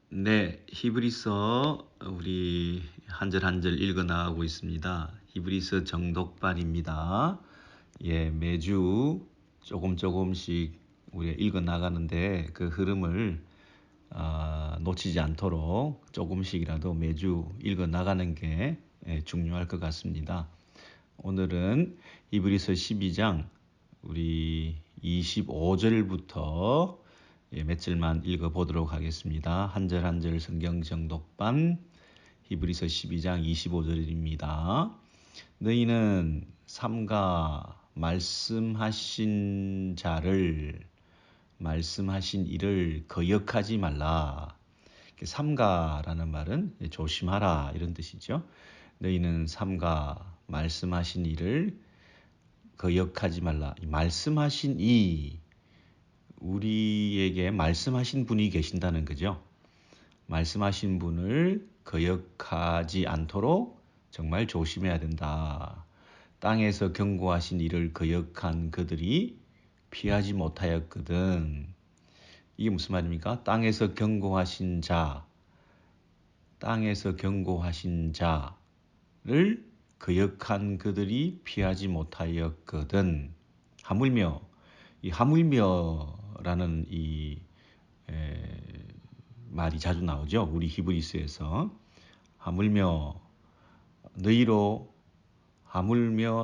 네, 히브리서 우리 한 절 한 절 읽어 나가고 있습니다. 히브리서 정독반입니다. 매주 조금씩 우리가 읽어 나가는데 그 흐름을 놓치지 않도록 조금씩이라도 매주 읽어 나가는 게 중요할 것 같습니다. 오늘은 히브리서 12장 우리 25절부터 몇 절만 읽어보도록 하겠습니다. 한 절 한 절 성경 정독반 히브리서 12장 25절입니다. 너희는 삼가 말씀하신 일을 거역하지 말라. 삼가라는 말은 조심하라 이런 뜻이죠. 너희는 삼가 말씀하신 일을 거역하지 말라. 말씀하신 우리에게 말씀하신 분이 계신다는 거죠. 말씀하신 분을 거역하지 않도록 정말 조심해야 된다. 땅에서 경고하신 이를 거역한 그들이 피하지 못하였거든. 이게 무슨 말입니까? 땅에서 경고하신 자를 거역한 그들이 피하지 못하였거든. 하물며라는 이 말이 자주 나오죠. 우리 히브리서에서 하물며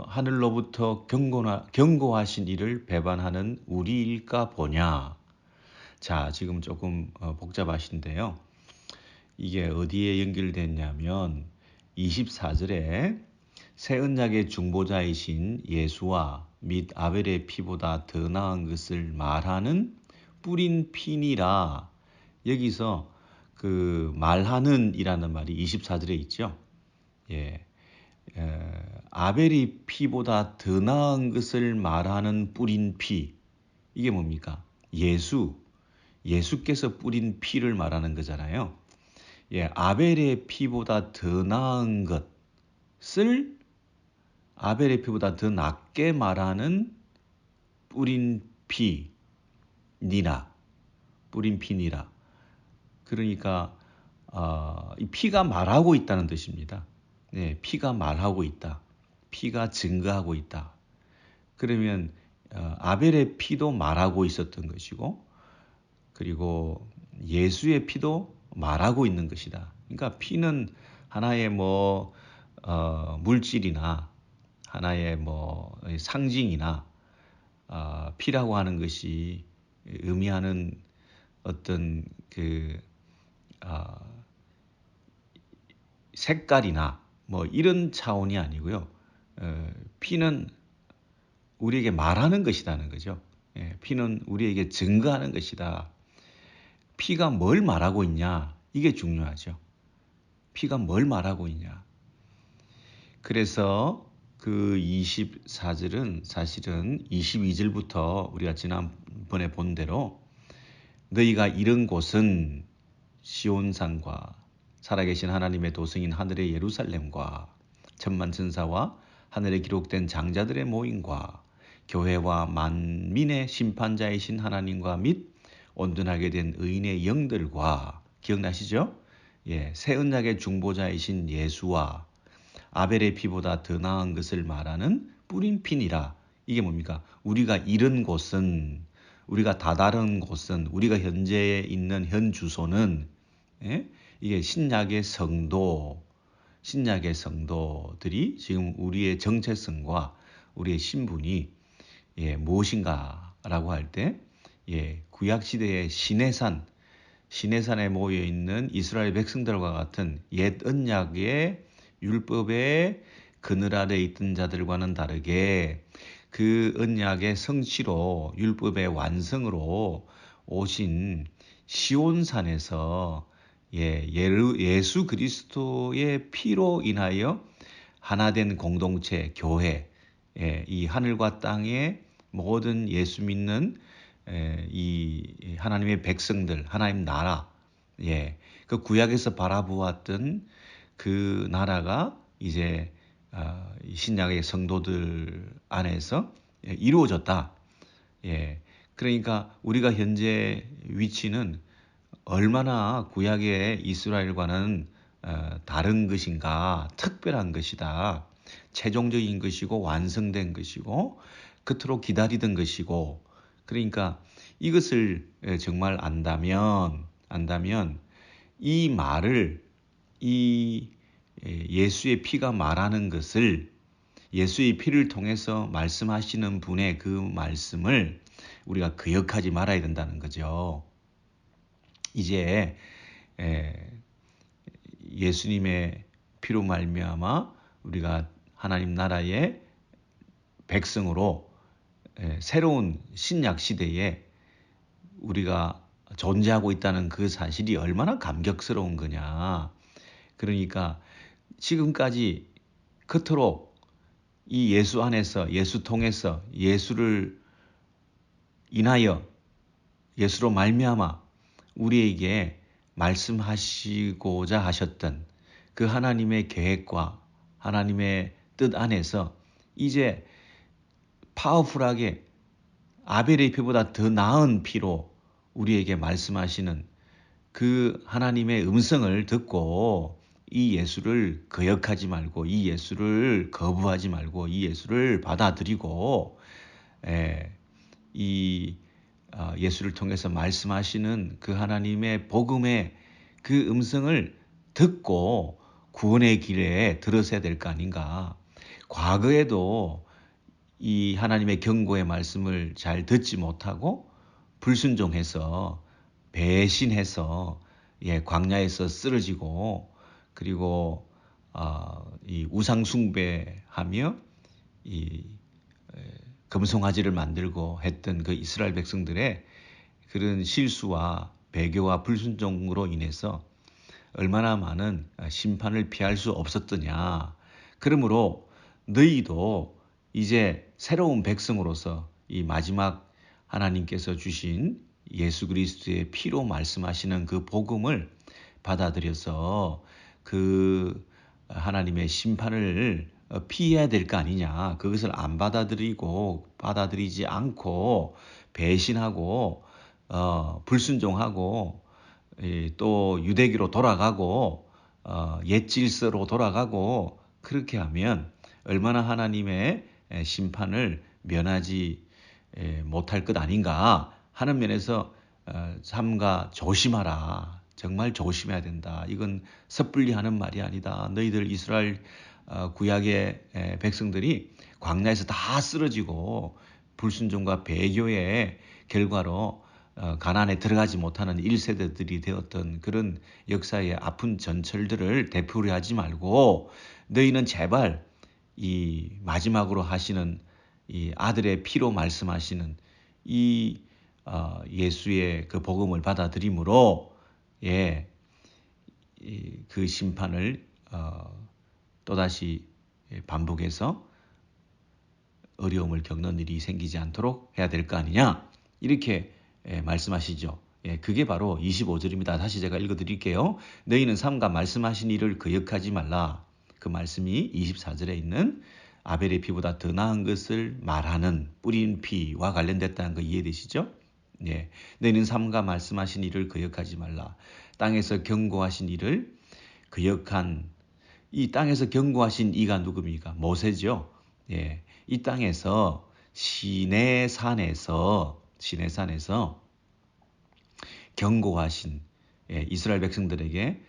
하늘로부터 경고하신 이를 배반하는 우리일까 보냐. 자, 지금 조금 복잡하신데요. 이게 어디에 연결됐냐면 24절에 새 언약의 중보자이신 예수와 및 아벨의 피보다 더 나은 것을 말하는 뿌린 피니라. 여기서 그 말하는 이라는 말이 24절에 있죠. 아벨의 피보다 더 나은 것을 말하는 뿌린 피. 이게 뭡니까? 예수께서 뿌린 피를 말하는 거잖아요. 아벨의 피보다 더 나은 것을 아벨의 피보다 더 낫게 말하는 뿌린 피니라. 그러니까 이 피가 말하고 있다는 뜻입니다. 피가 말하고 있다. 피가 증거하고 있다. 그러면 아벨의 피도 말하고 있었던 것이고, 그리고 예수의 피도 말하고 있는 것이다. 그러니까 피는 하나의 물질이나 하나의 상징이나 피라고 하는 것이 의미하는 어떤 색깔이나 이런 차원이 아니고요. 피는 우리에게 말하는 것이라는 거죠. 피는 우리에게 증거하는 것이다. 피가 뭘 말하고 있냐? 이게 중요하죠. 피가 뭘 말하고 있냐? 그래서 그 24절은 사실은 22절부터 우리가 지난번에 본 대로 너희가 이른 곳은 시온산과 살아계신 하나님의 도성인 하늘의 예루살렘과 천만 천사와 하늘에 기록된 장자들의 모임과 교회와 만민의 심판자이신 하나님과 및 온전하게 된 의인의 영들과 기억나시죠? 새 언약의 중보자이신 예수와 아벨의 피보다 더 나은 것을 말하는 뿌린 피니라. 이게 뭡니까? 우리가 이른 곳은, 우리가 다다른 곳은, 우리가 현재 있는 현 주소는 이게 신약의 성도들이 지금 우리의 정체성과 우리의 신분이 무엇인가라고 할 때 구약시대의 시내산에 모여있는 이스라엘 백성들과 같은 옛 언약의 율법의 그늘 아래 있던 자들과는 다르게 그 언약의 성취로 율법의 완성으로 오신 시온산에서 예수 그리스도의 피로 인하여 하나된 공동체, 교회, 이 하늘과 땅의 모든 예수 믿는 이 하나님의 백성들, 하나님 나라, 그 구약에서 바라보았던 그 나라가 이제 신약의 성도들 안에서 이루어졌다. 그러니까 우리가 현재 위치는 얼마나 구약의 이스라엘과는 다른 것인가, 특별한 것이다. 최종적인 것이고 완성된 것이고 그토록 기다리던 것이고, 그러니까 이것을 정말 안다면 이 말을, 이 예수의 피가 말하는 것을, 예수의 피를 통해서 말씀하시는 분의 그 말씀을 우리가 기억하지 말아야 된다는 거죠. 이제 예수님의 피로 말미암아 우리가 하나님 나라의 백성으로 새로운 신약 시대에 우리가 존재하고 있다는 그 사실이 얼마나 감격스러운 거냐. 그러니까 지금까지 그토록 이 예수 안에서, 예수 통해서, 예수를 인하여, 예수로 말미암아 우리에게 말씀하시고자 하셨던 그 하나님의 계획과 하나님의 뜻 안에서 이제 파워풀하게 아벨의 피보다 더 나은 피로 우리에게 말씀하시는 그 하나님의 음성을 듣고 이 예수를 거역하지 말고, 이 예수를 거부하지 말고, 이 예수를 받아들이고 이 예수를 통해서 말씀하시는 그 하나님의 복음의 그 음성을 듣고 구원의 길에 들어서야 될 거 아닌가. 과거에도 이 하나님의 경고의 말씀을 잘 듣지 못하고 불순종해서 배신해서 광야에서 쓰러지고, 그리고 이 우상 숭배하며 이 금송아지를 만들고 했던 그 이스라엘 백성들의 그런 실수와 배교와 불순종으로 인해서 얼마나 많은 심판을 피할 수 없었더냐. 그러므로 너희도 이제 새로운 백성으로서 이 마지막 하나님께서 주신 예수 그리스도의 피로 말씀하시는 그 복음을 받아들여서 그 하나님의 심판을 피해야 될 거 아니냐. 그것을 안 받아들이고 받아들이지 않고 배신하고 불순종하고 또 유대교로 돌아가고 옛 질서로 돌아가고, 그렇게 하면 얼마나 하나님의 심판을 면하지 못할 것 아닌가 하는 면에서 삼가 조심하라. 정말 조심해야 된다. 이건 섣불리 하는 말이 아니다. 너희들 이스라엘 구약의 백성들이 광야에서 다 쓰러지고 불순종과 배교의 결과로 가나안에 들어가지 못하는 1세대들이 되었던 그런 역사의 아픈 전철들을 되풀이하지 말고, 너희는 제발 이 마지막으로 하시는 이 아들의 피로 말씀하시는 이 예수의 그 복음을 받아들임으로 그 심판을 또다시 반복해서 어려움을 겪는 일이 생기지 않도록 해야 될 거 아니냐, 이렇게 말씀하시죠. 그게 바로 25절입니다. 다시 제가 읽어드릴게요. 너희는 삼가 말씀하신 일을 거역하지 말라. 그 말씀이 24절에 있는 아벨의 피보다 더 나은 것을 말하는 뿌린 피와 관련됐다는 거 이해되시죠? 너희는 삼가 말씀하신 일을 거역하지 말라. 땅에서 경고하신 일을 거역한, 이 땅에서 경고하신 이가 누굽니까? 모세죠. 이 땅에서 시내산에서 경고하신 이스라엘 백성들에게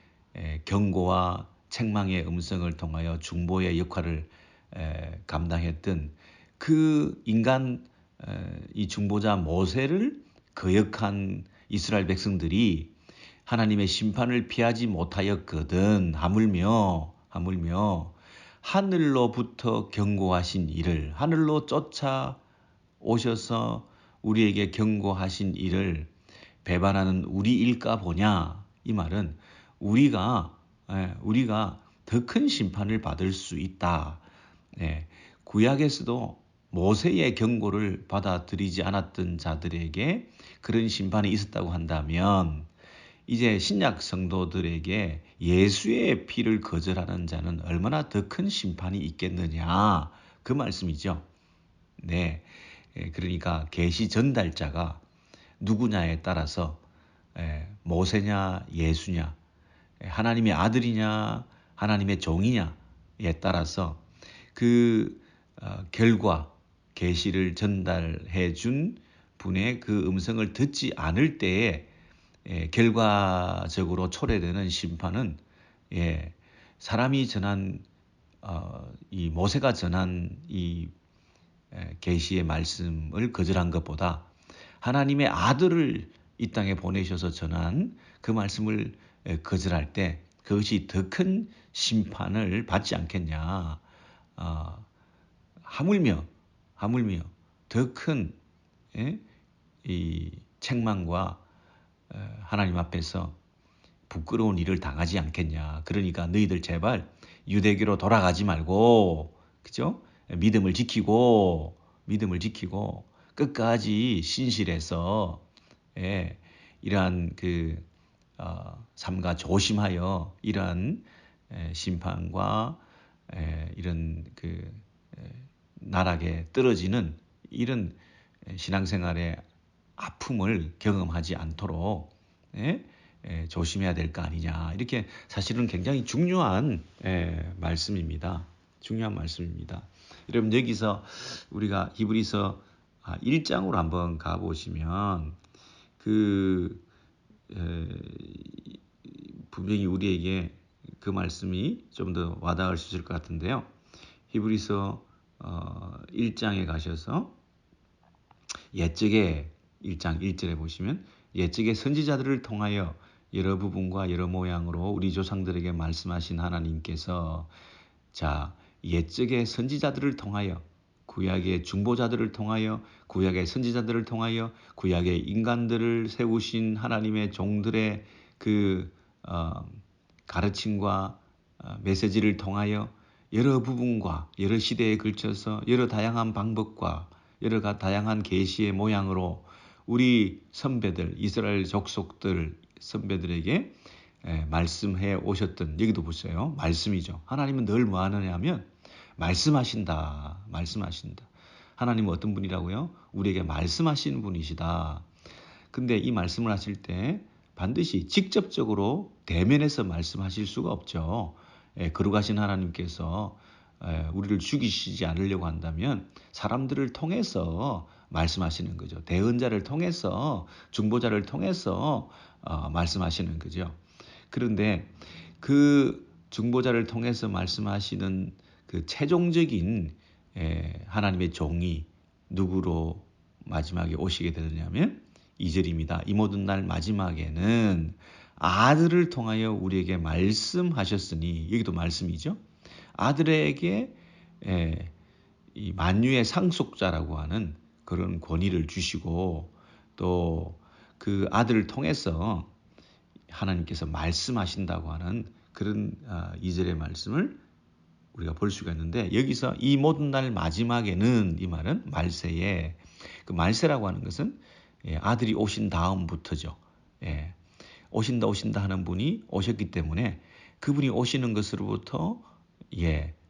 경고와 책망의 음성을 통하여 중보의 역할을 감당했던 그 인간, 이 중보자 모세를 거역한 이스라엘 백성들이 하나님의 심판을 피하지 못하였거든. 하물며 하늘로부터 경고하신 일을, 하늘로 쫓아 오셔서 우리에게 경고하신 일을 배반하는 우리일까 보냐. 이 말은 우리가 더 큰 심판을 받을 수 있다. 구약에서도 모세의 경고를 받아들이지 않았던 자들에게 그런 심판이 있었다고 한다면, 이제 신약 성도들에게 예수의 피를 거절하는 자는 얼마나 더 큰 심판이 있겠느냐, 그 말씀이죠. 그러니까 계시 전달자가 누구냐에 따라서 모세냐 예수냐, 하나님의 아들이냐 하나님의 종이냐에 따라서 그 결과 계시를 전달해 준 분의 그 음성을 듣지 않을 때에 결과적으로 초래되는 심판은 사람이 전한 이 모세가 전한 이 계시의 말씀을 거절한 것보다 하나님의 아들을 이 땅에 보내셔서 전한 그 말씀을 거절할 때 그것이 더 큰 심판을 받지 않겠냐. 하물며 더 큰 이 책망과 하나님 앞에서 부끄러운 일을 당하지 않겠냐. 그러니까 너희들 제발 유대교로 돌아가지 말고, 그죠? 믿음을 지키고 끝까지 신실해서 이러한 삼가 조심하여 이러한 심판과 이런 나락에 떨어지는 이런 신앙생활의 아픔을 경험하지 않도록 조심해야 될 거 아니냐. 이렇게 사실은 굉장히 중요한 말씀입니다. 중요한 말씀입니다. 여러분 여기서 우리가 히브리서 1장으로 한번 가보시면 분명히 우리에게 그 말씀이 좀 더 와닿을 수 있을 것 같은데요. 히브리서 1장에 가셔서 옛적에 1장 1절에 보시면 옛적에 선지자들을 통하여 여러 부분과 여러 모양으로 우리 조상들에게 말씀하신 하나님께서 옛적에 선지자들을 통하여 구약의 중보자들을 통하여 구약의 선지자들을 통하여 구약의 인간들을 세우신 하나님의 종들의 가르침과 메시지를 통하여 여러 부분과 여러 시대에 걸쳐서 여러 다양한 방법과 여러 다양한 계시의 모양으로 우리 선배들 이스라엘 족속들 선배들에게 말씀해 오셨던, 여기도 보세요. 말씀이죠. 하나님은 늘 뭐 하느냐 하면 말씀하신다. 하나님은 어떤 분이라고요? 우리에게 말씀하시는 분이시다. 근데 이 말씀을 하실 때 반드시 직접적으로 대면해서 말씀하실 수가 없죠. 거룩하신 하나님께서 우리를 죽이시지 않으려고 한다면 사람들을 통해서 말씀하시는 거죠. 대언자를 통해서, 중보자를 통해서 말씀하시는 거죠. 그런데 그 중보자를 통해서 말씀하시는 그 최종적인 하나님의 종이 누구로 마지막에 오시게 되느냐면 2절입니다. 이 모든 날 마지막에는 아들을 통하여 우리에게 말씀하셨으니, 여기도 말씀이죠. 아들에게 이 만유의 상속자라고 하는 그런 권위를 주시고 또 그 아들을 통해서 하나님께서 말씀하신다고 하는 그런 2절의 말씀을 우리가 볼 수가 있는데, 여기서 이 모든 날 마지막에는, 이 말은 말세에, 그 말세라고 하는 것은 아들이 오신 다음부터죠. 오신다 하는 분이 오셨기 때문에 그분이 오시는 것으로부터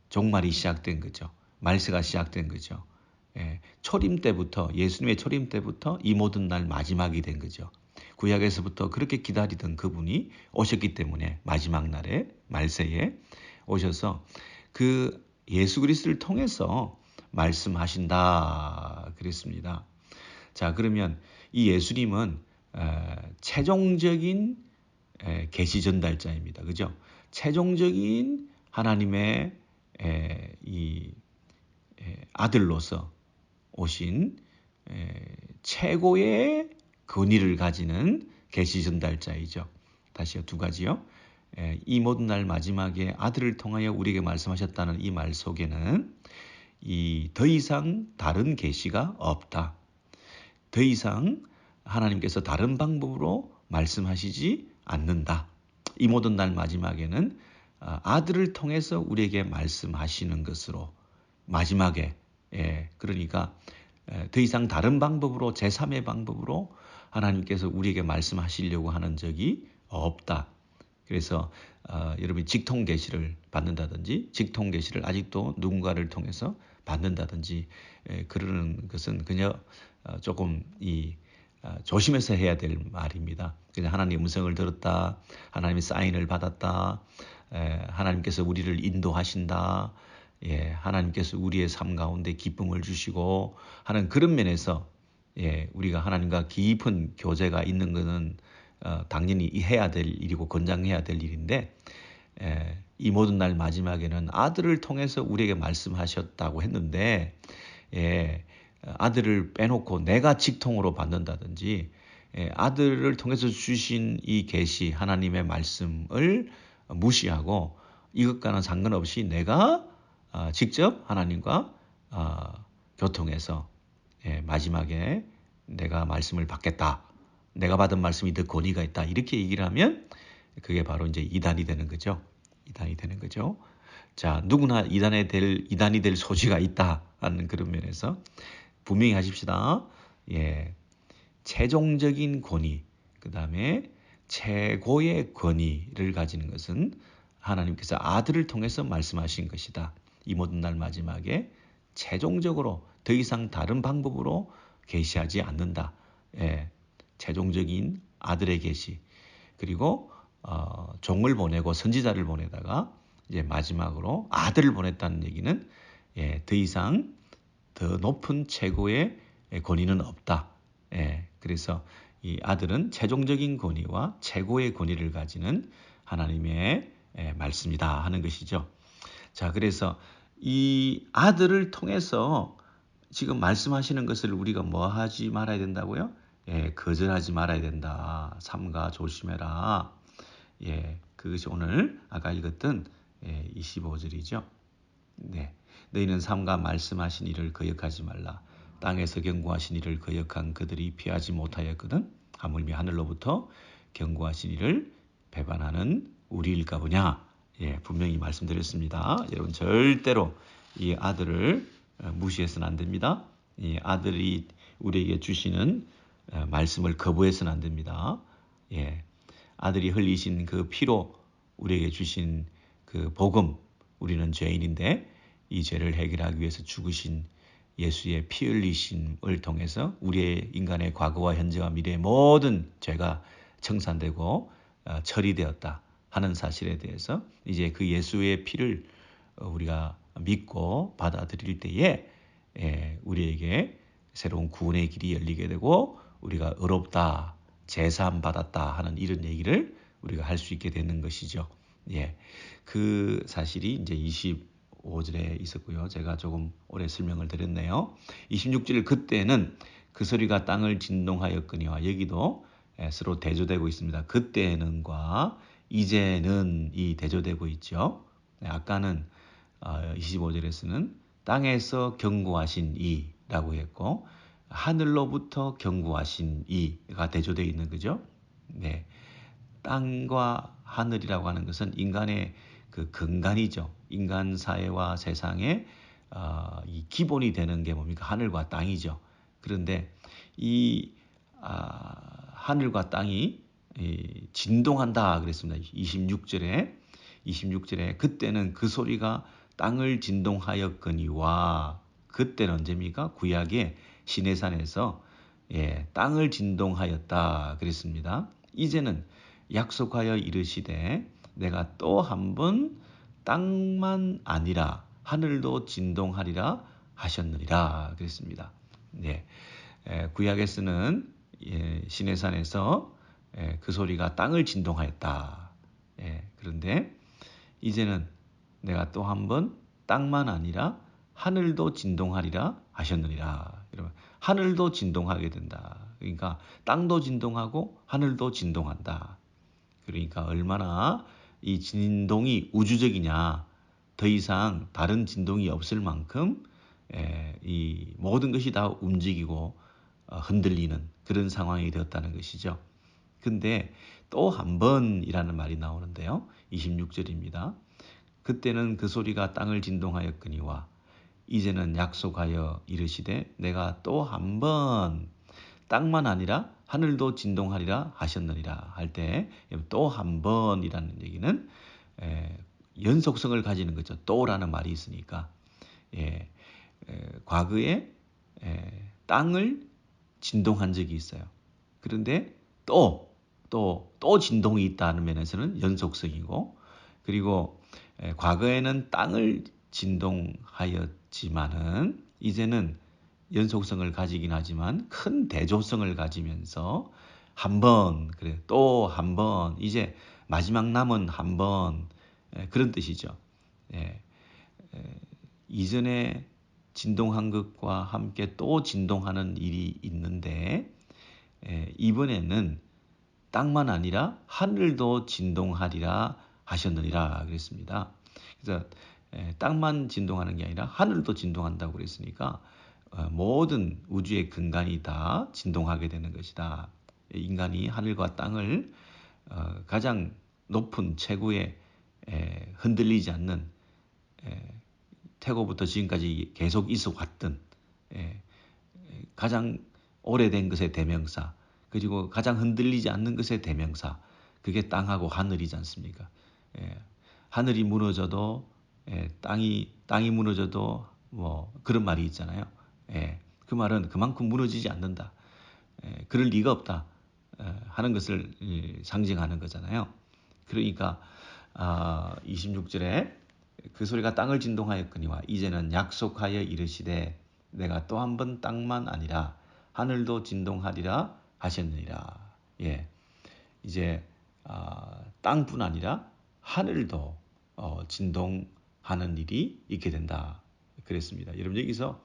종말이 시작된 거죠. 말세가 시작된 거죠. 초림 때부터, 예수님의 초림 때부터 이 모든 날 마지막이 된 거죠. 구약에서부터 그렇게 기다리던 그분이 오셨기 때문에 마지막 날에 말세에 오셔서 그 예수 그리스도를 통해서 말씀하신다 그랬습니다. 자, 그러면 이 예수님은 최종적인 계시 전달자입니다. 그죠? 최종적인 하나님의 이 아들로서 오신 최고의 권위를 가지는 계시 전달자이죠. 다시요, 두 가지요. 이 모든 날 마지막에 아들을 통하여 우리에게 말씀하셨다는 이 말 속에는 더 이상 다른 계시가 없다. 더 이상 하나님께서 다른 방법으로 말씀하시지 않는다. 이 모든 날 마지막에는 아들을 통해서 우리에게 말씀하시는 것으로 마지막에, 그러니까 더 이상 다른 방법으로, 제3의 방법으로 하나님께서 우리에게 말씀하시려고 하는 적이 없다. 그래서 여러분이 직통 계시를 받는다든지 직통 계시를 아직도 누군가를 통해서 받는다든지 그러는 것은 그냥 조금 조심해서 해야 될 말입니다. 그냥 하나님의 음성을 들었다, 하나님의 사인을 받았다, 하나님께서 우리를 인도하신다, 하나님께서 우리의 삶 가운데 기쁨을 주시고 하는 그런 면에서 우리가 하나님과 깊은 교제가 있는 것은 당연히 해야 될 일이고 권장해야 될 일인데, 이 모든 날 마지막에는 아들을 통해서 우리에게 말씀하셨다고 했는데, 아들을 빼놓고 내가 직통으로 받는다든지, 아들을 통해서 주신 이 계시 하나님의 말씀을 무시하고 이것과는 상관없이 내가 직접 하나님과 교통해서 마지막에 내가 말씀을 받겠다, 내가 받은 말씀이 더 권위가 있다, 이렇게 얘기를 하면 그게 바로 이제 이단이 되는 거죠. 이단이 되는 거죠. 자, 누구나 이단이 될 소지가 있다 하는 그런 면에서 분명히 하십시다. 최종적인 권위, 그 다음에 최고의 권위를 가지는 것은 하나님께서 아들을 통해서 말씀하신 것이다. 이 모든 날 마지막에 최종적으로 더 이상 다른 방법으로 계시하지 않는다. 최종적인 아들의 계시, 그리고 종을 보내고 선지자를 보내다가 이제 마지막으로 아들을 보냈다는 얘기는 더 이상 더 높은 최고의 권위는 없다. 그래서 이 아들은 최종적인 권위와 최고의 권위를 가지는 하나님의 말씀이다 하는 것이죠. 자, 그래서 이 아들을 통해서 지금 말씀하시는 것을 우리가 뭐 하지 말아야 된다고요? 거절하지 말아야 된다. 삼가 조심해라. 그것이 오늘 아까 읽었던 25절이죠. 너희는 삼가 말씀하신 이를 거역하지 말라. 땅에서 경고하신 이를 거역한 그들이 피하지 못하였거든. 하물며 하늘로부터 경고하신 이를 배반하는 우리일까 보냐. 분명히 말씀드렸습니다. 여러분 절대로 이 아들을 무시해서는 안 됩니다. 이 아들이 우리에게 주시는 말씀을 거부해서는 안 됩니다. 아들이 흘리신 그 피로 우리에게 주신 그 복음, 우리는 죄인인데 이 죄를 해결하기 위해서 죽으신 예수의 피 흘리심을 통해서 우리의 인간의 과거와 현재와 미래의 모든 죄가 청산되고 처리되었다 하는 사실에 대해서 이제 그 예수의 피를 우리가 믿고 받아들일 때에 우리에게 새로운 구원의 길이 열리게 되고 우리가 의롭다, 제사함 받았다 하는 이런 얘기를 우리가 할 수 있게 되는 것이죠. 그 사실이 이제 25절에 있었고요. 제가 조금 오래 설명을 드렸네요. 26절, 그때는 그 소리가 땅을 진동하였거니와, 여기도 서로 대조되고 있습니다. 그때는과 이제는 이 대조되고 있죠. 아까는 25절에서는 땅에서 경고하신 이라고 했고 하늘로부터 경고하신 이가 대조되어 있는 거죠. 땅과 하늘이라고 하는 것은 인간의 그 근간이죠. 인간 사회와 세상의 이 기본이 되는 게 뭡니까? 하늘과 땅이죠. 그런데 이 하늘과 땅이 진동한다 그랬습니다. 26절에 그때는 그 소리가 땅을 진동하였거니와, 그때는 언제입니까? 구약의 시내산에서 땅을 진동하였다 그랬습니다. 이제는 약속하여 이르시되 내가 또 한 번 땅만 아니라 하늘도 진동하리라 하셨느니라 그랬습니다. 구약에서는 시내산에서 그 소리가 땅을 진동하였다. 그런데 이제는 내가 또 한 번 땅만 아니라 하늘도 진동하리라 하셨느니라. 여러분, 하늘도 진동하게 된다. 그러니까 땅도 진동하고 하늘도 진동한다. 그러니까 얼마나 이 진동이 우주적이냐, 더 이상 다른 진동이 없을 만큼 이 모든 것이 다 움직이고 흔들리는 그런 상황이 되었다는 것이죠. 근데 또 한 번이라는 말이 나오는데요. 26절입니다. 그때는 그 소리가 땅을 진동하였거니와 이제는 약속하여 이르시되 내가 또 한 번 땅만 아니라 하늘도 진동하리라 하셨느니라 할 때 또 한 번이라는 얘기는 연속성을 가지는 거죠. 또라는 말이 있으니까 과거에 땅을 진동한 적이 있어요. 그런데 또 진동이 있다는 면에서는 연속성이고, 그리고 과거에는 땅을 진동하였지만은 이제는 연속성을 가지긴 하지만 큰 대조성을 가지면서 한 번, 그래, 또 한 번, 이제 마지막 남은 한 번, 그런 뜻이죠. 예, 이전에 진동한 것과 함께 또 진동하는 일이 있는데, 이번에는 땅만 아니라 하늘도 진동하리라 하셨느니라 그랬습니다. 그래서 땅만 진동하는 게 아니라 하늘도 진동한다고 그랬으니까 모든 우주의 근간이 다 진동하게 되는 것이다. 인간이 하늘과 땅을 가장 높은 최고의 흔들리지 않는 태고부터 지금까지 계속 있어 왔던 가장 오래된 것의 대명사, 그리고 가장 흔들리지 않는 것의 대명사, 그게 땅하고 하늘이지 않습니까? 하늘이 무너져도 땅이 무너져도 뭐 그런 말이 있잖아요. 그 말은 그만큼 무너지지 않는다. 그럴 리가 없다 하는 것을 상징하는 거잖아요. 그러니까 26절에 그 소리가 땅을 진동하였거니와 이제는 약속하여 이르시되 내가 또 한 번 땅만 아니라 하늘도 진동하리라 하셨느니라. 예, 이제 땅뿐 아니라 하늘도 진동하는 일이 있게 된다. 그랬습니다. 여러분 여기서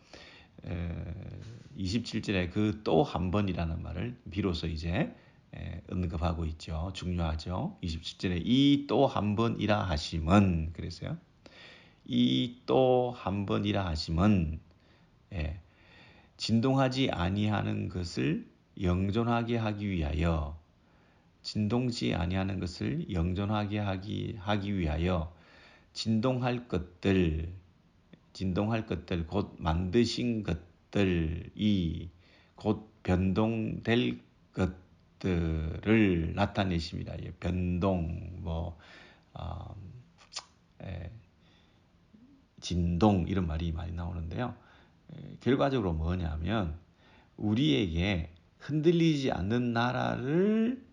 27절에 그 또 한 번이라는 말을 비로소 이제 언급하고 있죠. 중요하죠. 27절에 이 또 한 번이라 하심은 그랬어요. 이 또 한 번이라 하심은 진동하지 아니하는 것을 영존하게 하기 위하여, 진동지 아니하는 것을 영존하게 하기 위하여 진동할 것들 곧 만드신 것들이 곧 변동될 것들을 나타내십니다. 변동, 진동 이런 말이 많이 나오는데요. 결과적으로 뭐냐면 우리에게 흔들리지 않는 나라를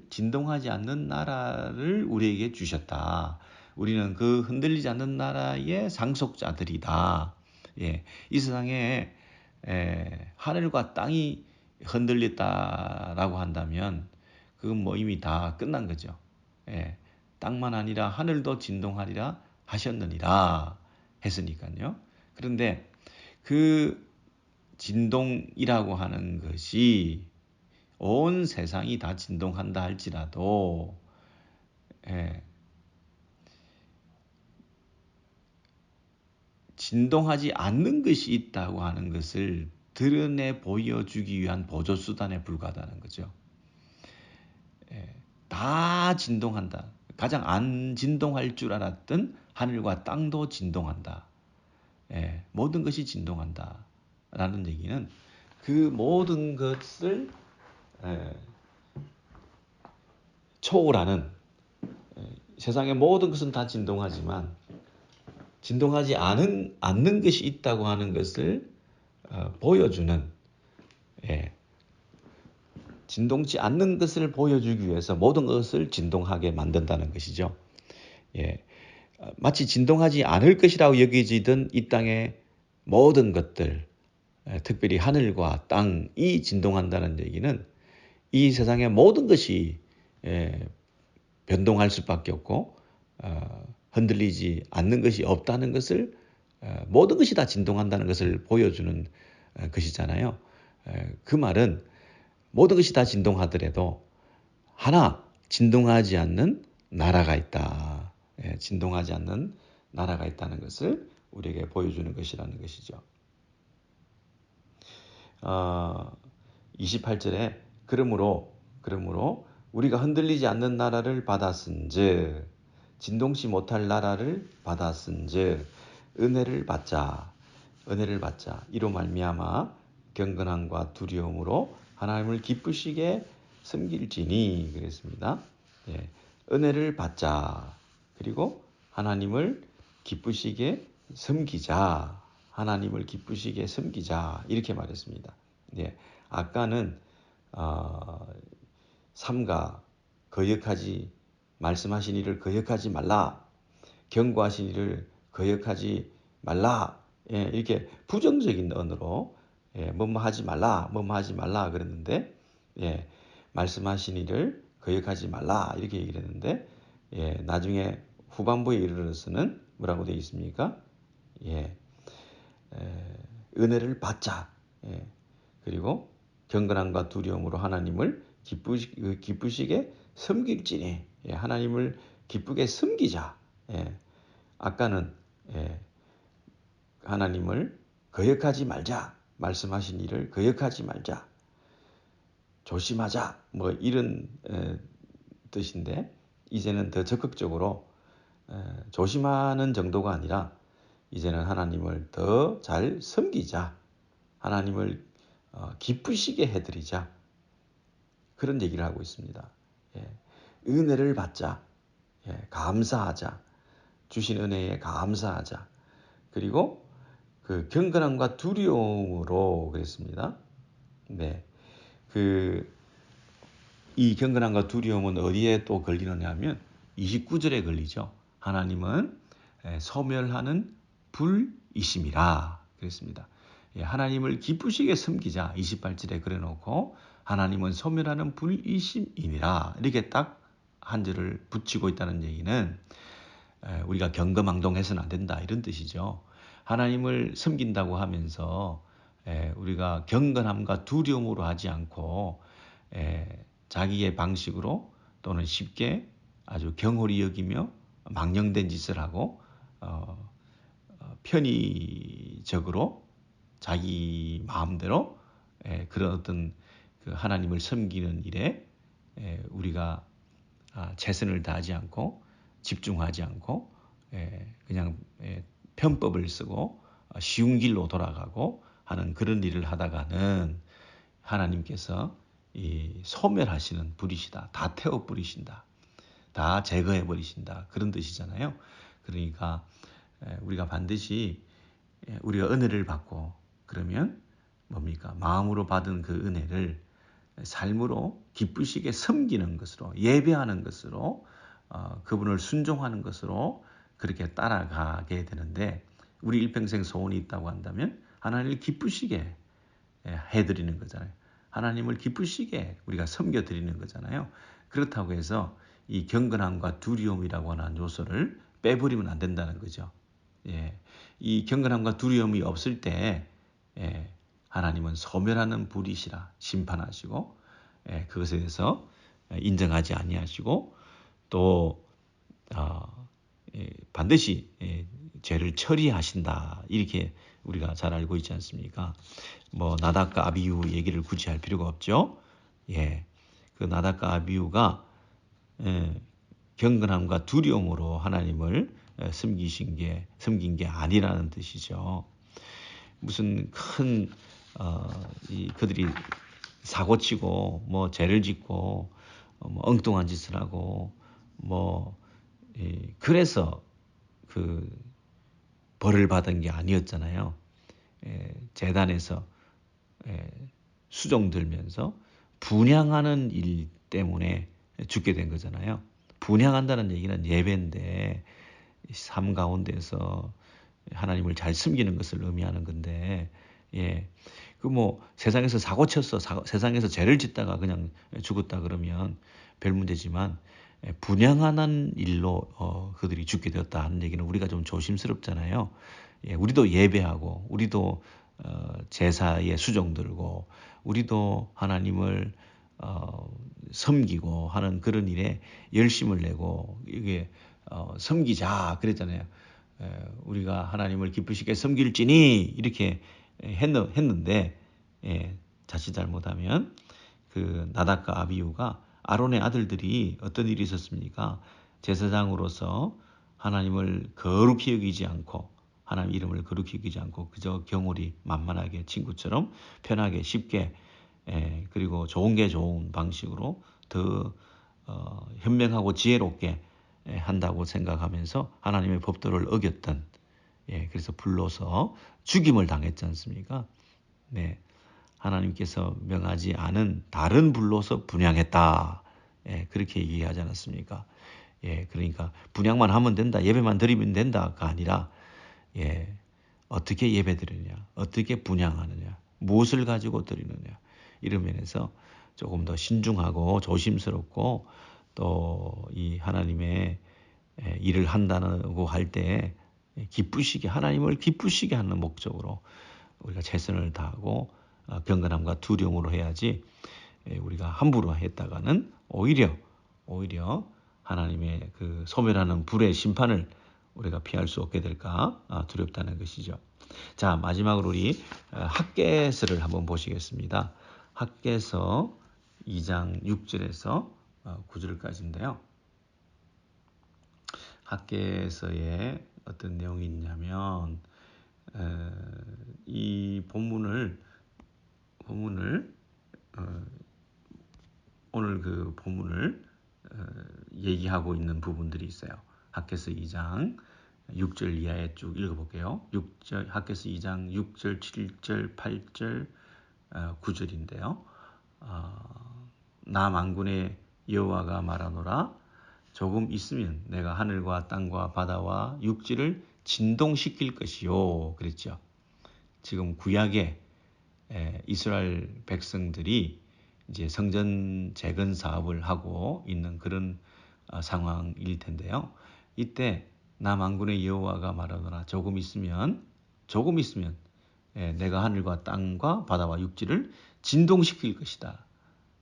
진동하지 않는 나라를 우리에게 주셨다. 우리는 그 흔들리지 않는 나라의 상속자들이다. 이 세상에 하늘과 땅이 흔들렸다라고 한다면 그건 뭐 이미 다 끝난 거죠. 땅만 아니라 하늘도 진동하리라 하셨느니라 했으니까요. 그런데 그 진동이라고 하는 것이 온 세상이 다 진동한다 할지라도 진동하지 않는 것이 있다고 하는 것을 드러내 보여주기 위한 보조수단에 불과하다는 거죠. 다 진동한다. 가장 안 진동할 줄 알았던 하늘과 땅도 진동한다. 모든 것이 진동한다. 라는 얘기는 그 모든 것을 초월하는, 세상의 모든 것은 다 진동하지만 진동하지 않는 것이 있다고 하는 것을 보여주는, 진동치 않는 것을 보여주기 위해서 모든 것을 진동하게 만든다는 것이죠. 마치 진동하지 않을 것이라고 여겨지던 이 땅의 모든 것들, 특별히 하늘과 땅이 진동한다는 얘기는 이 세상의 모든 것이 변동할 수밖에 없고 흔들리지 않는 것이 없다는 것을, 모든 것이 다 진동한다는 것을 보여주는 것이잖아요. 그 말은 모든 것이 다 진동하더라도 하나 진동하지 않는 나라가 있다. 진동하지 않는 나라가 있다는 것을 우리에게 보여주는 것이라는 것이죠. 28절에 그러므로 우리가 흔들리지 않는 나라를 받았은즉, 진동치 못할 나라를 받았은즉 은혜를 받자. 이로 말미암아 경건함과 두려움으로 하나님을 기쁘시게 섬길지니 그랬습니다. 은혜를 받자. 그리고 하나님을 기쁘시게 섬기자. 이렇게 말했습니다. 아까는 삼가 거역하지 말씀하신 이를 거역하지 말라, 경고하신 이를 거역하지 말라, 이렇게 부정적인 언어로 뭐뭐 하지 말라, 뭐뭐 하지 말라 그랬는데, 말씀하신 이를 거역하지 말라 이렇게 얘기를 했는데, 나중에 후반부에 이르러서는 뭐라고 되어 있습니까? 은혜를 받자. 그리고 경건함과 두려움으로 하나님을 기쁘시게 섬길지니, 하나님을 기쁘게 섬기자. 아까는 하나님을 거역하지 말자, 말씀하신 일을 거역하지 말자, 조심하자, 뭐 이런 뜻인데, 이제는 더 적극적으로 조심하는 정도가 아니라 이제는 하나님을 더 잘 섬기자, 하나님을 기쁘시게 해드리자, 그런 얘기를 하고 있습니다. 은혜를 받자, 감사하자, 주신 은혜에 감사하자, 그리고 그 경건함과 두려움으로 그랬습니다. 네, 이 경건함과 두려움은 어디에 또 걸리느냐 하면 29절에 걸리죠. 하나님은 소멸하는 불이심이라 그랬습니다. 하나님을 기쁘시게 섬기자 28절에 그래놓고 하나님은 소멸하는 불이심이니라 이렇게 딱 한 절을 붙이고 있다는 얘기는 우리가 경거망동해서는 안 된다 이런 뜻이죠. 하나님을 섬긴다고 하면서 우리가 경건함과 두려움으로 하지 않고 자기의 방식으로 또는 쉽게 아주 경홀히 여기며 망령된 짓을 하고 편의적으로 자기 마음대로 그런 어떤 그 하나님을 섬기는 일에 우리가 최선을 다하지 않고 집중하지 않고 그냥 편법을 쓰고 쉬운 길로 돌아가고 하는 그런 일을 하다가는 하나님께서 이 소멸하시는 불이시다. 다 태워 버리신다. 다 제거해 버리신다. 그런 뜻이잖아요. 그러니까 우리가 반드시 우리가 은혜를 받고 그러면 뭡니까? 마음으로 받은 그 은혜를 삶으로 기쁘시게 섬기는 것으로, 예배하는 것으로, 그분을 순종하는 것으로 그렇게 따라가게 되는데, 우리 일평생 소원이 있다고 한다면 하나님을 기쁘시게 해드리는 거잖아요. 하나님을 기쁘시게 우리가 섬겨드리는 거잖아요. 그렇다고 해서 이 경건함과 두려움이라고 하는 요소를 빼버리면 안 된다는 거죠. 이 경건함과 두려움이 없을 때 하나님은 소멸하는 불이시라 심판하시고 그것에 대해서 인정하지 아니하시고 또 반드시 죄를 처리하신다 이렇게 우리가 잘 알고 있지 않습니까? 뭐 나답과 아비후 얘기를 굳이 할 필요가 없죠. 그 나답과 아비후가 경건함과 두려움으로 하나님을 섬긴 게 아니라는 뜻이죠. 무슨 큰 그들이 사고치고 뭐 죄를 짓고 뭐 엉뚱한 짓을 하고 뭐 그래서 그 벌을 받은 게 아니었잖아요. 제단에서 수종 들면서 분향하는 일 때문에 죽게 된 거잖아요. 분향한다는 얘기는 예배인데 삶 가운데서 하나님을 잘 섬기는 것을 의미하는 건데, 그 뭐 세상에서 사고 쳤어, 세상에서 죄를 짓다가 그냥 죽었다 그러면 별 문제지만 분향하는 일로 그들이 죽게 되었다 하는 얘기는 우리가 좀 조심스럽잖아요. 우리도 예배하고 우리도 제사에 수종 들고 우리도 하나님을 섬기고 하는 그런 일에 열심을 내고 이게 섬기자 그랬잖아요. 우리가 하나님을 기쁘시게 섬길지니 이렇게 했는데 자칫 잘못하면 그 나답과 아비후가 아론의 아들들이 어떤 일이 있었습니까? 제사장으로서 하나님을 거룩히 여기지 않고 하나님 이름을 거룩히 여기지 않고 그저 경홀히 만만하게 친구처럼 편하게 쉽게 그리고 좋은 게 좋은 방식으로 더 현명하고 지혜롭게 한다고 생각하면서 하나님의 법도를 어겼던 그래서 불로서 죽임을 당했지 않습니까? 하나님께서 명하지 않은 다른 불로서 분향했다. 예, 그렇게 얘기하지 않았습니까? 예, 그러니까 분향만 하면 된다, 예배만 드리면 된다가 아니라, 예, 어떻게 예배 드리느냐, 어떻게 분향하느냐, 무엇을 가지고 드리느냐, 이런 면에서 조금 더 신중하고 조심스럽고 또 이 하나님의 일을 한다고 할 때 기쁘시게, 하나님을 기쁘시게 하는 목적으로 우리가 최선을 다하고 경건함과 두려움으로 해야지, 우리가 함부로 했다가는 오히려 하나님의 그 소멸하는 불의 심판을 우리가 피할 수 없게 될까 두렵다는 것이죠. 자, 마지막으로 우리 학개서를 한번 보시겠습니다. 학개서 2장 6절에서 9절까지인데요. 학개서에 어떤 내용이 있냐면, 이 본문을 오늘 그 본문을 얘기하고 있는 부분들이 있어요. 학개서 2장 6절 이하에 쭉 읽어볼게요. 학개서 2장 6절, 7절, 8절, 9절인데요. 나 만군의 여호와가 말하노라. 조금 있으면 내가 하늘과 땅과 바다와 육지를 진동시킬 것이요. 그랬죠. 지금 구약에 이스라엘 백성들이 이제 성전 재건 사업을 하고 있는 그런 상황일 텐데요. 이때 나 만군의 여호와가 말하노라. 조금 있으면 내가 하늘과 땅과 바다와 육지를 진동시킬 것이다.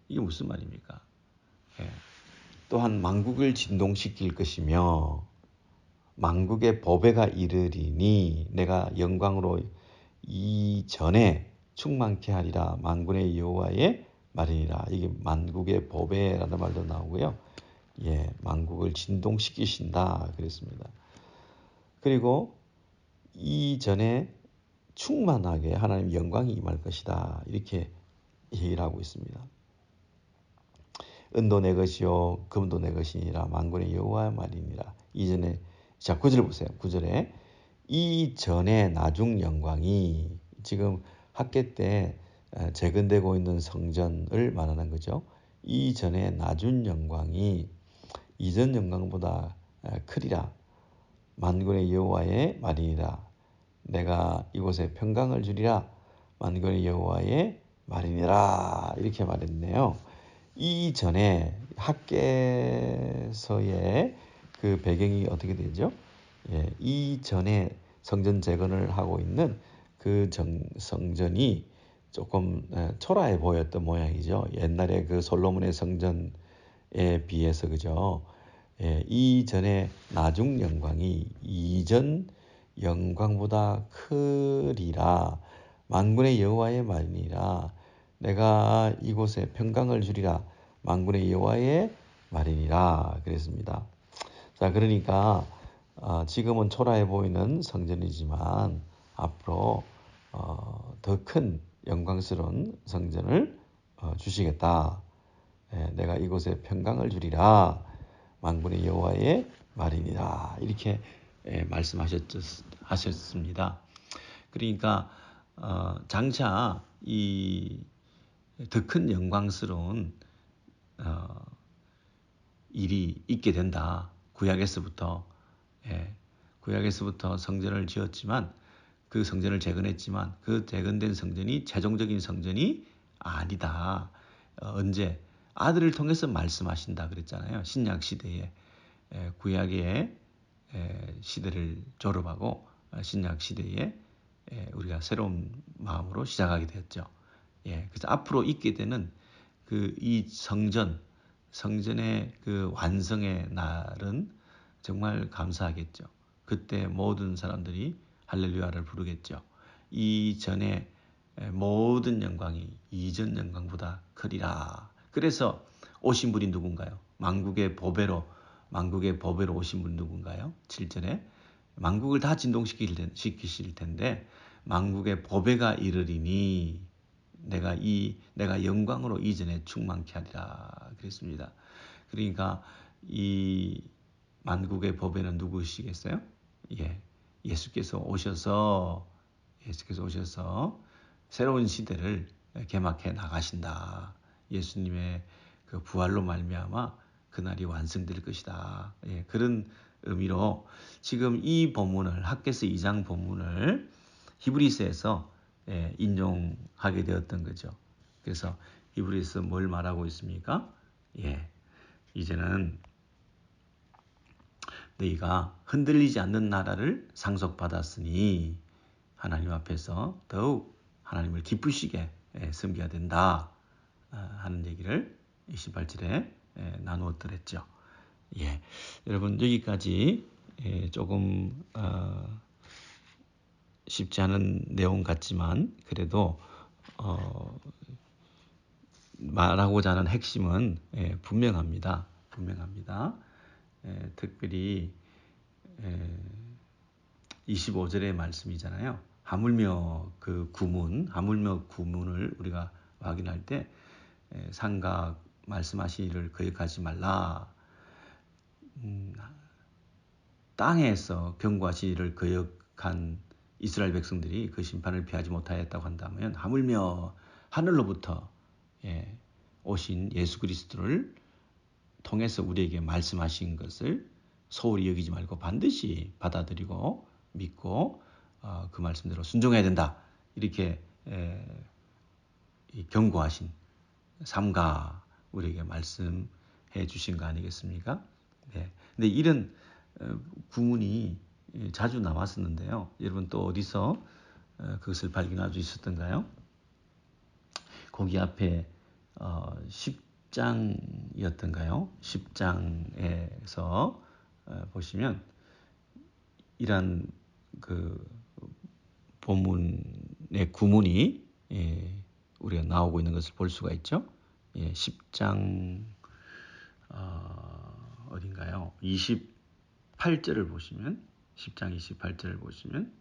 이게 무슨 말입니까? 또한 만국을 진동시킬 것이며 만국의 보배가 이르리니 내가 영광으로 이전에 충만케 하리라. 만군의 여호와의 말이니라. 이게 만국의 보배라는 말도 나오고요. 예, 만국을 진동시키신다 그랬습니다. 그리고 이전에 충만하게 하나님 영광이 임할 것이다. 이렇게 얘기를 하고 있습니다. 은도 내 것이요 금도 내 것이니라. 만군의 여호와의 말이니라. 이전에, 자 9절 보세요. 9절에 이전에 나중 영광이, 지금 학계 때 재건되고 있는 성전을 말하는 거죠. 이전에 나중 영광이 이전 영광보다 크리라. 만군의 여호와의 말이니라. 내가 이곳에 평강을 주리라. 만군의 여호와의 말이니라. 이렇게 말했네요. 이전에 학개서의 그 배경이 어떻게 되죠? 예, 이전에 성전 재건을 하고 있는 그 성전이 조금 초라해 보였던 모양이죠. 옛날에 그 솔로몬의 성전에 비해서, 그죠? 예, 이전에 나중 영광이 이전 영광보다 크리라. 만군의 여호와의 말이니라. 내가 이곳에 평강을 주리라. 만군의 여호와의 말이니라 그랬습니다. 자, 그러니까 지금은 초라해 보이는 성전이지만 앞으로 더 큰 영광스러운 성전을 주시겠다. 내가 이곳에 평강을 주리라. 만군의 여호와의 말이니라. 이렇게 말씀하셨습니다. 그러니까 장차 이 더 큰 영광스러운 일이 있게 된다. 구약에서부터 성전을 지었지만, 그 성전을 재건했지만 그 재건된 성전이 최종적인 성전이 아니다. 언제? 아들을 통해서 말씀하신다 그랬잖아요. 신약 시대에 구약의 시대를 졸업하고 신약 시대에 우리가 새로운 마음으로 시작하게 되었죠. 그래서 앞으로 있게 되는 이 성전의 그 완성의 날은 정말 감사하겠죠. 그때 모든 사람들이 할렐루야를 부르겠죠. 이전에 모든 영광이 이전 영광보다 크리라. 그래서 오신 분이 누군가요? 만국의 보배로 오신 분이 누군가요? 7절에 만국을 다 진동시키실 텐데 만국의 보배가 이르리니 내가 영광으로 이전에 충만케 하리라 그랬습니다. 그러니까 이 만국의 보배는 누구시겠어요? 예수께서 오셔서 새로운 시대를 개막해 나가신다. 예수님의 그 부활로 말미암아 그날이 완성될 것이다. 예, 그런 의미로 지금 이 본문을 학개서 2장 본문을 히브리서에서 인용하게 되었던 거죠. 그래서 히브리서 뭘 말하고 있습니까? 예, 이제는 너희가 흔들리지 않는 나라를 상속받았으니 하나님 앞에서 더욱 하나님을 기쁘시게 섬겨야 된다 하는 얘기를 28절에 나누었더랬죠. 예, 여러분 여기까지 조금 쉽지 않은 내용 같지만 그래도 말하고자 하는 핵심은 분명합니다. 특별히 25절의 말씀이잖아요. 하물며 하물며 구문을 우리가 확인할 때 삼각 말씀하시기를 거역하지 말라. 땅에서 경고하시기를 거역한 이스라엘 백성들이 그 심판을 피하지 못하였다고 한다면 하물며 하늘로부터 오신 예수 그리스도를 통해서 우리에게 말씀하신 것을 소홀히 여기지 말고 반드시 받아들이고 믿고 그 말씀대로 순종해야 된다. 이렇게 경고하신 삼가 우리에게 말씀해 주신 거 아니겠습니까? 네. 근데 이런 구문이 자주 나왔었는데요. 여러분 또 어디서 그것을 발견할 수 있었던가요? 거기 앞에 10장이었던가요? 10장에서 보시면 이런 그 본문의 구문이 우리가 나오고 있는 것을 볼 수가 있죠. 10장 어딘가요? 28절을 보시면 10장 28절을 보시면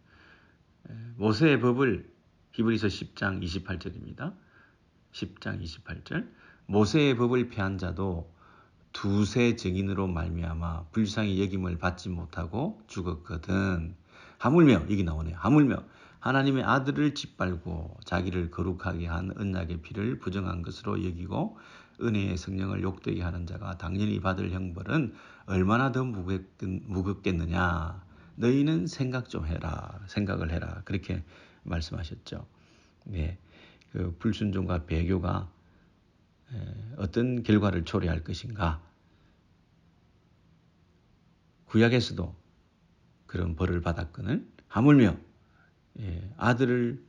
모세의 법을 히브리서 10장 28절입니다. 10장 28절 모세의 법을 폐한 자도 두세 증인으로 말미암아 불쌍히 여김을 받지 못하고 죽었거든. 하물며 여기 나오네요. 하물며 하나님의 아들을 짓밟고 자기를 거룩하게 한 언약의 피를 부정한 것으로 여기고 은혜의 성령을 욕되게 하는 자가 당연히 받을 형벌은 얼마나 더 무겁겠느냐. 너희는 생각을 해라. 그렇게 말씀하셨죠. 네, 그 불순종과 배교가 어떤 결과를 초래할 것인가. 구약에서도 그런 벌을 받았거늘 하물며 아들을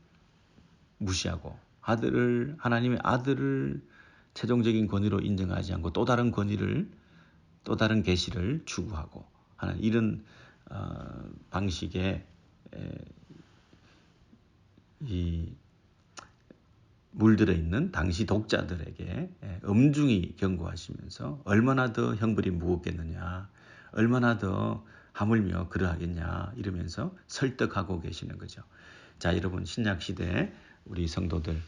무시하고 하나님의 아들을 최종적인 권위로 인정하지 않고 또 다른 계시를 추구하고 하는 이런 방식의 이 물들어 있는 당시 독자들에게 엄중히 경고하시면서 얼마나 더 형벌이 무겁겠느냐, 얼마나 더 하물며 그러하겠냐 이러면서 설득하고 계시는 거죠. 자, 여러분 신약시대 우리 성도들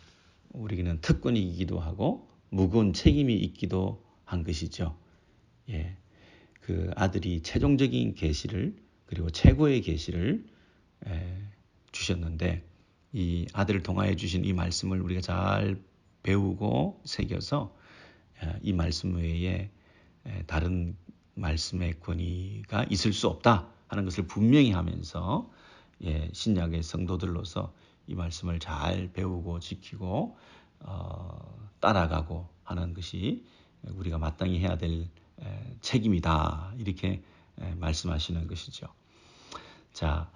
우리에게는 특권이기도 하고 무거운 책임이 있기도 한 것이죠. 예, 그 아들이 최종적인 계시를 그리고 최고의 계시를 주셨는데 이 아들을 통하여 주신 이 말씀을 우리가 잘 배우고 새겨서 이 말씀 외에 다른 말씀의 권위가 있을 수 없다 하는 것을 분명히 하면서 신약의 성도들로서 이 말씀을 잘 배우고 지키고 따라가고 하는 것이 우리가 마땅히 해야 될 책임이다 이렇게 말씀하시는 것이죠. 자,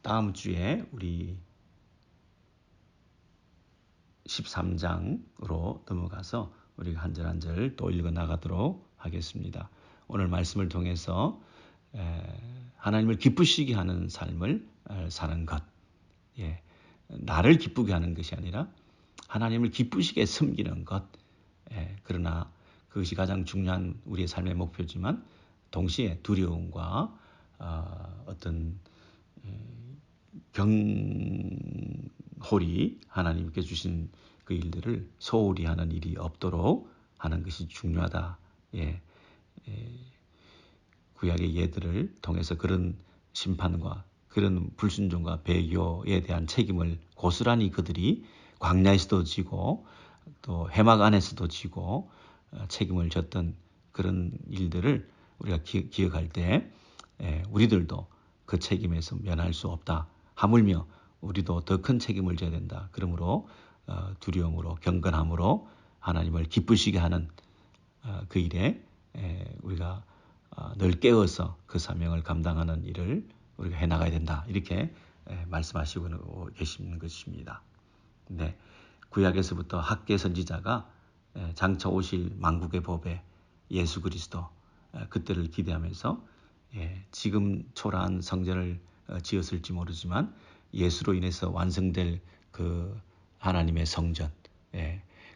다음 주에 우리 13장으로 넘어가서 우리가 한 절 한 절 또 읽어 나가도록 하겠습니다. 오늘 말씀을 통해서 하나님을 기쁘시게 하는 삶을 사는 것, 나를 기쁘게 하는 것이 아니라 하나님을 기쁘시게 섬기는 것, 그러나 그것이 가장 중요한 우리의 삶의 목표지만 동시에 두려움과 어떤 경홀히 하나님께 주신 그 일들을 소홀히 하는 일이 없도록 하는 것이 중요하다. 구약의 예들을 통해서 그런 심판과 그런 불순종과 배교에 대한 책임을 고스란히 그들이 광야에서도 지고 또 해막 안에서도 지고 책임을 졌던 그런 일들을 우리가 기억할 때 우리들도 그 책임에서 면할 수 없다. 하물며 우리도 더 큰 책임을 져야 된다. 그러므로 두려움으로 경건함으로 하나님을 기쁘시게 하는 그 일에 우리가 늘 깨어서 그 사명을 감당하는 일을 우리가 해나가야 된다. 이렇게 말씀하시고 계시는 것입니다. 네, 구약에서부터 학계 선지자가 장차 오실 만국의 법에 예수 그리스도 그때를 기대하면서 지금 초라한 성전을 지었을지 모르지만 예수로 인해서 완성될 그 하나님의 성전,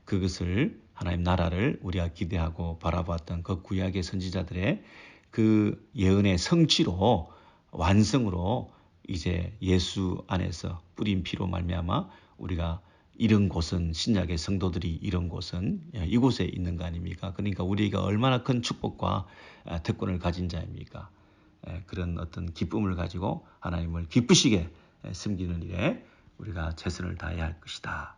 그것을 하나님 나라를 우리가 기대하고 바라보았던 그 구약의 선지자들의 그 예언의 성취로 완성으로 이제 예수 안에서 뿌린 피로 말미암아 우리가 이런 곳은 신약의 성도들이 이런 곳은 이곳에 있는 거 아닙니까? 그러니까 우리가 얼마나 큰 축복과 특권을 가진 자입니까? 그런 어떤 기쁨을 가지고 하나님을 기쁘시게 섬기는 일에 우리가 최선을 다해야 할 것이다.